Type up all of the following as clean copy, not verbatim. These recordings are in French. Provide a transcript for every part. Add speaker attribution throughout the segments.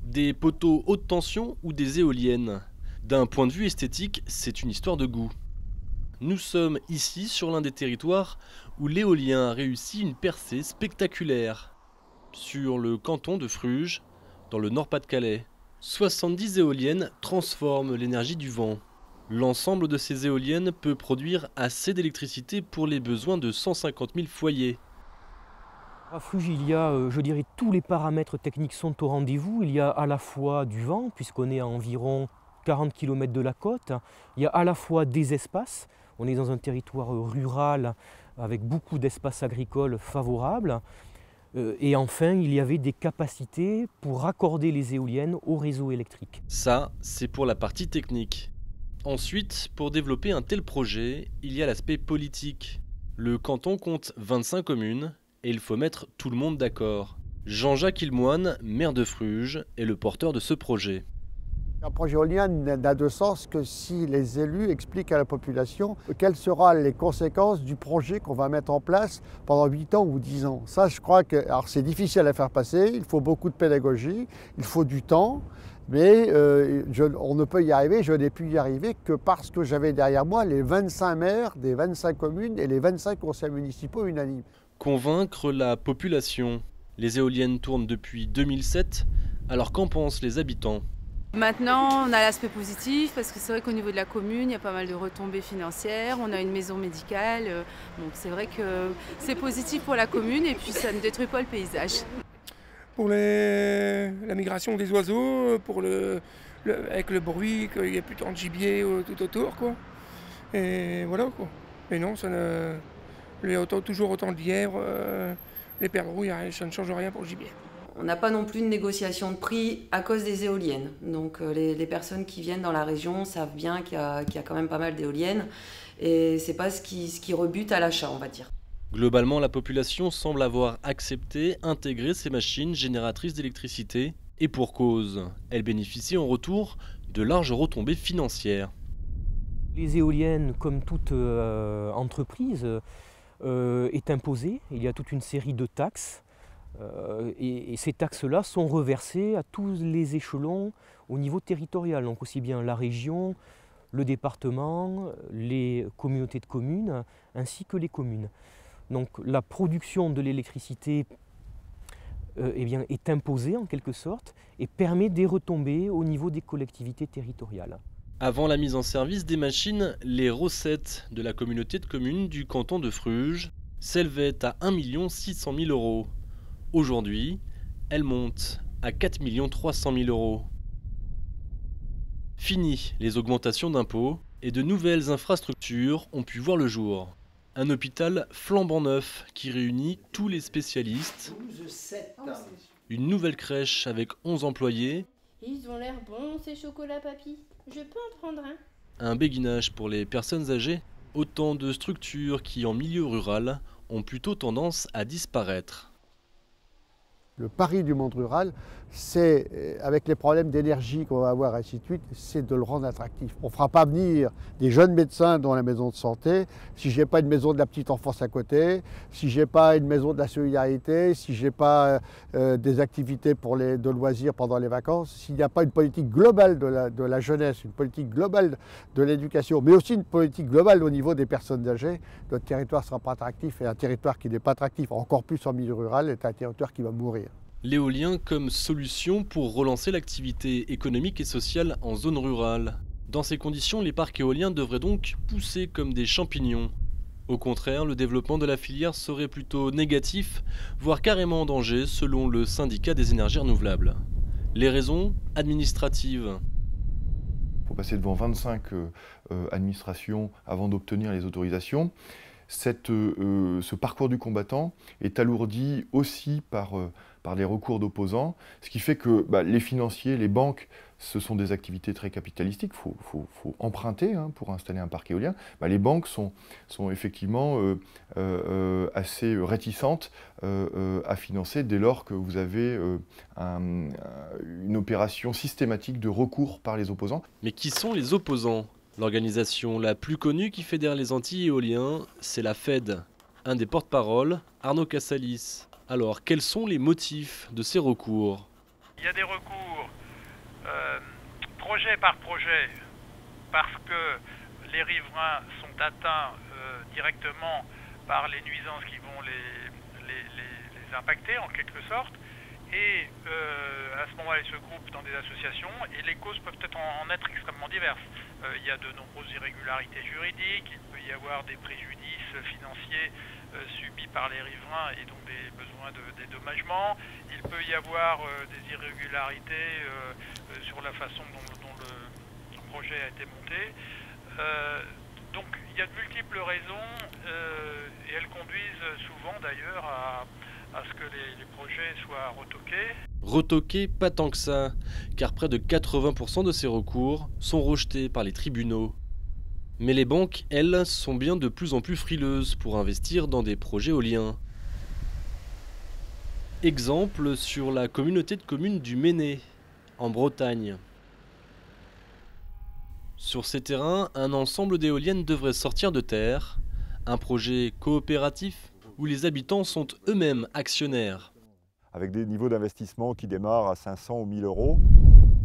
Speaker 1: Des poteaux haute tension ou des éoliennes? D'un point de vue esthétique, c'est une histoire de goût. Nous sommes ici sur l'un des territoires où l'éolien a réussi une percée spectaculaire. Sur le canton de Fruges, dans le Nord-Pas-de-Calais. 70 éoliennes transforment l'énergie du vent. L'ensemble de ces éoliennes peut produire assez d'électricité pour les besoins de 150 000 foyers.
Speaker 2: À Fruges, il y a, je dirais, tous les paramètres techniques sont au rendez-vous. Il y a à la fois du vent, puisqu'on est à environ 40 km de la côte. Il y a à la fois des espaces. On est dans un territoire rural avec beaucoup d'espaces agricoles favorables. Et enfin, il y avait des capacités pour raccorder les éoliennes au réseau électrique.
Speaker 1: Ça, c'est pour la partie technique. Ensuite, pour développer un tel projet, il y a l'aspect politique. Le canton compte 25 communes et il faut mettre tout le monde d'accord. Jean-Jacques Ilmoine, maire de Fruges, est le porteur de ce projet.
Speaker 3: Un projet éolien n'a de sens que si les élus expliquent à la population quelles seront les conséquences du projet qu'on va mettre en place pendant 8 ans ou 10 ans. Ça, je crois que c'est difficile à faire passer, il faut beaucoup de pédagogie, il faut du temps, mais on ne peut y arriver, je n'ai pu y arriver que parce que j'avais derrière moi les 25 maires des 25 communes et les 25 conseils municipaux unanimes.
Speaker 1: Convaincre la population. Les éoliennes tournent depuis 2007, alors qu'en pensent les habitants?
Speaker 4: Maintenant, on a l'aspect positif parce que c'est vrai qu'au niveau de la commune, il y a pas mal de retombées financières. On a une maison médicale, donc c'est vrai que c'est positif pour la commune et puis ça ne détruit pas le paysage.
Speaker 5: Pour la migration des oiseaux, avec le bruit, qu'il n'y ait plus tant de gibier tout autour, quoi. Et voilà, quoi. Et non, toujours autant de lièvres, les perdreaux, ça ne change rien pour le gibier.
Speaker 6: On n'a pas non plus de négociation de prix à cause des éoliennes. Donc les personnes qui viennent dans la région savent bien qu'il y a quand même pas mal d'éoliennes. Et c'est pas ce qui rebute à l'achat, on va dire.
Speaker 1: Globalement, la population semble avoir accepté, intégré ces machines génératrices d'électricité. Et pour cause, elles bénéficient en retour de larges retombées financières.
Speaker 2: Les éoliennes, comme toute entreprise, est imposée. Il y a toute une série de taxes. Et ces taxes-là sont reversées à tous les échelons au niveau territorial, donc aussi bien la région, le département, les communautés de communes, ainsi que les communes. Donc la production de l'électricité est imposée en quelque sorte et permet des retombées au niveau des collectivités territoriales.
Speaker 1: Avant la mise en service des machines, les recettes de la communauté de communes du canton de Fruges s'élevaient à 1 600 000 €. Aujourd'hui, elle monte à 4 300 000 €. Fini les augmentations d'impôts et de nouvelles infrastructures ont pu voir le jour. Un hôpital flambant neuf qui réunit tous les spécialistes. Une nouvelle crèche avec 11 employés.
Speaker 7: Ils ont l'air bons ces chocolats papy. Je peux en prendre un?
Speaker 1: Un béguinage pour les personnes âgées. Autant de structures qui, en milieu rural, ont plutôt tendance à disparaître.
Speaker 3: Le pari du monde rural, c'est, avec les problèmes d'énergie qu'on va avoir, ainsi de suite, c'est de le rendre attractif. On ne fera pas venir des jeunes médecins dans la maison de santé si je n'ai pas une maison de la petite enfance à côté, si je n'ai pas une maison de la solidarité, si je n'ai pas des activités de loisirs pendant les vacances, s'il n'y a pas une politique globale de la jeunesse, une politique globale de l'éducation, mais aussi une politique globale au niveau des personnes âgées, notre territoire ne sera pas attractif. Et un territoire qui n'est pas attractif, encore plus en milieu rural, est un territoire qui va mourir.
Speaker 1: L'éolien comme solution pour relancer l'activité économique et sociale en zone rurale. Dans ces conditions, les parcs éoliens devraient donc pousser comme des champignons. Au contraire, le développement de la filière serait plutôt négatif, voire carrément en danger, selon le syndicat des énergies renouvelables. Les raisons administratives.
Speaker 8: Il faut passer devant 25 administrations avant d'obtenir les autorisations. Ce parcours du combattant est alourdi aussi par des recours d'opposants, ce qui fait que les financiers, les banques, ce sont des activités très capitalistiques, il faut emprunter pour installer un parc éolien. Les banques sont effectivement assez réticentes à financer dès lors que vous avez une opération systématique de recours par les opposants.
Speaker 1: Mais qui sont les opposants ? L'organisation la plus connue qui fédère les anti-éoliens, c'est la FED. Un des porte-parole, Arnaud Cassalis. Alors, quels sont les motifs de ces recours ?
Speaker 9: Il y a des recours projet par projet parce que les riverains sont atteints directement par les nuisances qui vont les impacter en quelque sorte. Et à ce moment-là, ils se groupent dans des associations et les causes peuvent en être extrêmement diverses. Il y a de nombreuses irrégularités juridiques, il peut y avoir des préjudices financiers subis par les riverains et donc des besoins de dédommagement. Il peut y avoir des irrégularités sur la façon dont le projet a été monté. Donc il y a de multiples raisons et elles conduisent souvent d'ailleurs à ce que les projets soient retoqués.
Speaker 1: Retoqués, pas tant que ça, car près de 80% de ces recours sont rejetés par les tribunaux. Mais les banques, elles, sont bien de plus en plus frileuses pour investir dans des projets éoliens. Exemple sur la communauté de communes du Méné, en Bretagne. Sur ces terrains, un ensemble d'éoliennes devrait sortir de terre, un projet coopératif où les habitants sont eux-mêmes actionnaires.
Speaker 10: Avec des niveaux d'investissement qui démarrent à 500 ou 1000 euros.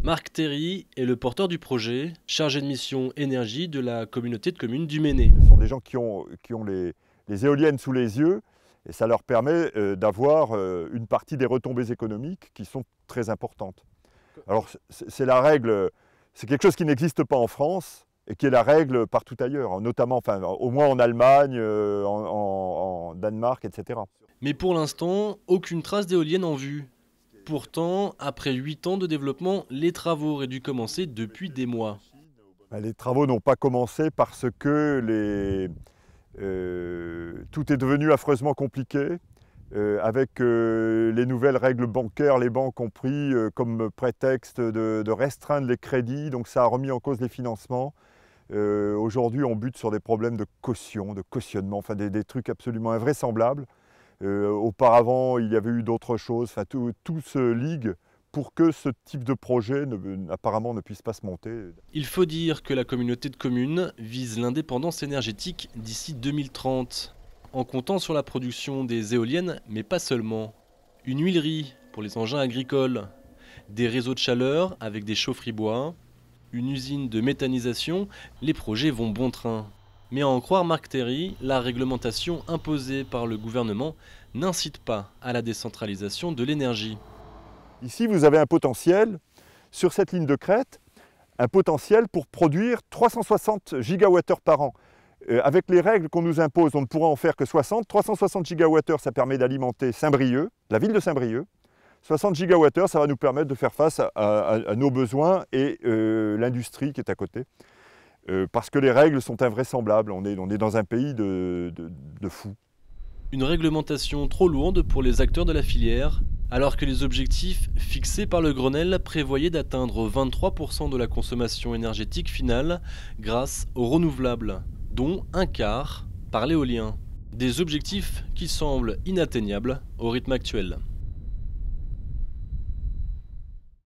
Speaker 1: Marc Théry est le porteur du projet, chargé de mission énergie de la communauté de communes du Méné.
Speaker 10: Ce sont des gens qui ont les éoliennes sous les yeux et ça leur permet d'avoir une partie des retombées économiques qui sont très importantes. Alors c'est la règle, c'est quelque chose qui n'existe pas en France et qui est la règle partout ailleurs, notamment, enfin, au moins en Allemagne, en Danemark, etc.
Speaker 1: Mais pour l'instant, aucune trace d'éolienne en vue. Pourtant, après 8 ans de développement, les travaux auraient dû commencer depuis des mois.
Speaker 10: Les travaux n'ont pas commencé parce que tout est devenu affreusement compliqué. Avec les nouvelles règles bancaires, les banques ont pris comme prétexte de restreindre les crédits, donc ça a remis en cause les financements. Aujourd'hui, on bute sur des problèmes de caution, de cautionnement, enfin des trucs absolument invraisemblables. Auparavant, il y avait eu d'autres choses, enfin, tout se ligue pour que ce type de projet apparemment ne puisse pas se monter.
Speaker 1: Il faut dire que la communauté de communes vise l'indépendance énergétique d'ici 2030, en comptant sur la production des éoliennes, mais pas seulement. Une huilerie pour les engins agricoles, des réseaux de chaleur avec des chaufferies bois, une usine de méthanisation, les projets vont bon train. Mais à en croire Marc Théry, la réglementation imposée par le gouvernement n'incite pas à la décentralisation de l'énergie.
Speaker 10: Ici, vous avez un potentiel, sur cette ligne de crête, un potentiel pour produire 360 gigawattheures par an. Avec les règles qu'on nous impose, on ne pourra en faire que 60. 360 gigawattheures, ça permet d'alimenter Saint-Brieuc, la ville de Saint-Brieuc. 60 gigawattheures, ça va nous permettre de faire face à nos besoins et l'industrie qui est à côté. Parce que les règles sont invraisemblables, on est dans un pays de fous.
Speaker 1: Une réglementation trop lourde pour les acteurs de la filière, alors que les objectifs fixés par le Grenelle prévoyaient d'atteindre 23% de la consommation énergétique finale grâce aux renouvelables, dont un quart par l'éolien. Des objectifs qui semblent inatteignables au rythme actuel.